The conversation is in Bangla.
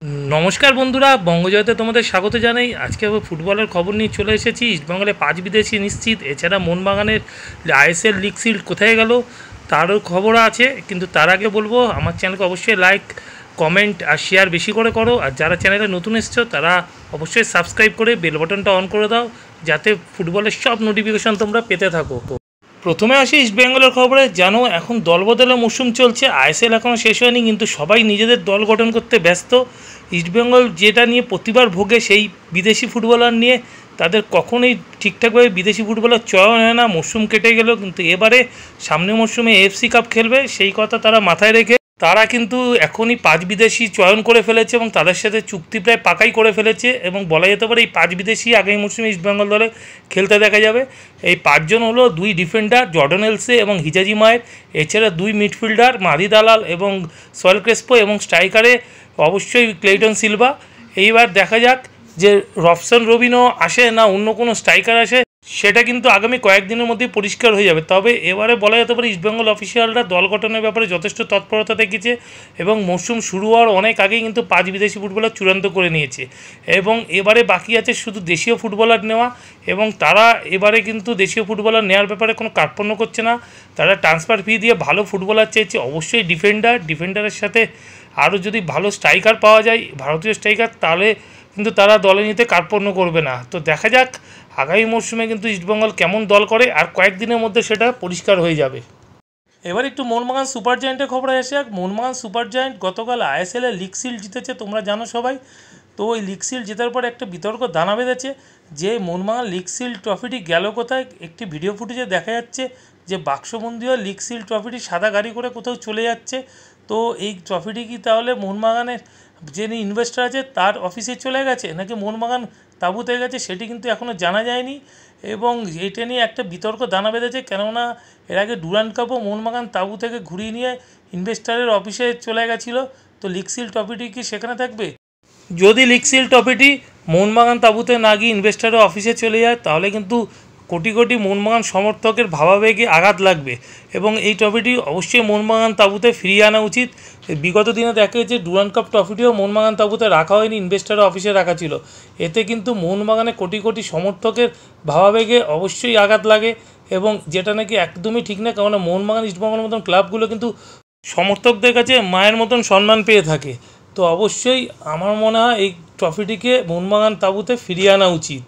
নমস্কার বন্ধুরা, বঙ্গজয়তে তোমাদের স্বাগত জানাই। আজকে ফুটবলের খবর নিয়ে চলে এসেছি। ইস্টবেঙ্গলে 5 বিদেশি নিশ্চিত। এছাড়া মোহনবাগানের আইএসএল লিগ সিল্ড কোথায় গেল তারও খবর আছে, কিন্তু তার আগে বলবো আমার চ্যানেলকে অবশ্যই লাইক, কমেন্ট আর শেয়ার বেশি করে করো। আর যারা চ্যানেলে নতুন এসছো তারা অবশ্যই সাবস্ক্রাইব করে বেল বাটনটা অন করে দাও, যাতে ফুটবলের সব নোটিফিকেশান তোমরা পেতে থাকো। প্রথমে আসি ইস্টবেঙ্গলের খবরে। জানো, এখন দলবদলের মরশুম চলছে, আইএসএল এখনও শেষ হয়নি, কিন্তু সবাই নিজেদের দল গঠন করতে ব্যস্ত। ইস্টবেঙ্গল যেটা নিয়ে প্রতিবার ভোগে সেই বিদেশি ফুটবলার নিয়ে, তাদের কখনোই ঠিকঠাকভাবে বিদেশি ফুটবলার চয়ন হয় না। মরশুম কেটে গেল, কিন্তু এবারে সামনের মরশুমে এএফসি কাপ খেলবে, সেই কথা তারা মাথায় রেখে তারা কিন্তু এখনই 5 বিদেশি চয়ন করে ফেলেছে এবং তাদের সাথে চুক্তি প্রায় পাকাই করে ফেলেছে। এবং বলা যেতে পারে এই 5 বিদেশি আগামী মরশুমে ইস্টবেঙ্গল দলে খেলতে দেখা যাবে। এই 5 জন হলো 2 ডিফেন্ডার জর্ডন এলসে এবং হিজাজি মায়ের, এছাড়া 2 মিডফিল্ডার মাদি দালাল এবং সয়েল ক্রেসপো, এবং স্ট্রাইকারে অবশ্যই ক্লেইটন সিলভা। এইবার দেখা যাক যে রবসন রবিনও আসে না অন্য কোনো স্ট্রাইকার আসে, সেটা কিন্তু আগামী কয়েকদিনের মধ্যেই পরিষ্কার হয়ে যাবে। তবে এবারে বলা যেতে পারে ইস্টবেঙ্গল অফিসিয়ালরা দল গঠনের ব্যাপারে যথেষ্ট তৎপরতা দেখিয়েছে এবং মরশুম শুরু হওয়ার অনেক আগেই কিন্তু 5 বিদেশি ফুটবলার চূড়ান্ত করে নিয়েছে। এবং এবারে বাকি আছে শুধু দেশীয় ফুটবলার নেওয়া, এবং তারা এবারে কিন্তু দেশীয় ফুটবলার নেওয়ার ব্যাপারে কোনো কার্পণ্য করছে না। তারা ট্রান্সফার ফি দিয়ে ভালো ফুটবলার চেয়েছে, অবশ্যই ডিফেন্ডারের সাথে আরও যদি ভালো স্ট্রাইকার পাওয়া যায়, ভারতীয় স্ট্রাইকার, তাহলে কিন্তু তারা দলে নিতে কার্পণ্য করবে না। তো দেখা যাক আগামী মরশুমে কিন্তু ইস্টবেঙ্গল কেমন দল করে, আর কয়েকদিনের মধ্যে সেটা পরিষ্কার হয়ে যাবে। এবার একটু মোহনবাগান সুপার জায়েন্টের খবরে আসে। মোহনবাগান সুপার জায়েন্ট গতকাল আইএসএলে লিগ সিল্ড জিতেছে, তোমরা জানো সবাই। তো ওই লিগ সিল্ড জেতার পর একটা বিতর্ক দানা বেঁধেছে যে মোহনবাগান লিগ সিল্ড ট্রফিটি গেল কোথায়। একটি ভিডিও ফুটেজে দেখা যাচ্ছে যে বাক্সবন্দি হয়ে লিগ সিল্ড ট্রফিটি সাদা গাড়ি করে কোথাও চলে যাচ্ছে। তো এই ট্রফিটি কি তাহলে মোহনবাগানের যিনি ইনভেস্টর আছে তার অফিসে চলে গেছে, নাকি মোহনবাগান তাঁবুতে গেছে, সেটি কিন্তু এখনও জানা যায়নি। এবং এটা নিয়ে একটা বিতর্ক দানা বেঁধেছে, কেননা এর আগে ডুরান্ড কাপও মোহনবাগান তাঁবু থেকে ঘুরিয়ে নিয়ে ইনভেস্টারের অফিসে চলে গেছিলো। তো লিগ সিল্ড ট্রফিটি কি সেখানে থাকবে? যদি লিগ সিল্ড ট্রফিটি মোহনবাগান তাঁবুতে না গিয়ে ইনভেস্টারের অফিসে চলে যায়, তাহলে কিন্তু কোটি কোটি মোহনবাগান সমর্থকের ভাবাবেগে আঘাত লাগবে এবং এই ট্রফিটি অবশ্যই মোহনবাগান তাঁবুতে ফিরিয়ে আনা উচিত। বিগত দিনে দেখা গেছে ডুরান্ড কাপ ট্রফিটিও মোহনবাগান তাঁবুতে রাখা হয়নি, ইনভেস্টারের অফিসে রাখা ছিল। এতে কিন্তু মোহনবাগানে কোটি কোটি সমর্থকের ভাবাবেগে অবশ্যই আঘাত লাগে, এবং যেটা নাকি একদমই ঠিক না, কারণ মোহনবাগান ইস্টবেঙ্গলের মতন ক্লাবগুলো কিন্তু সমর্থকদের কাছে মায়ের মতন সম্মান পেয়ে থাকে। তো অবশ্যই আমার মনে হয় এই ট্রফিটিকে মোহনবাগান তাঁবুতে ফিরিয়ে আনা উচিত।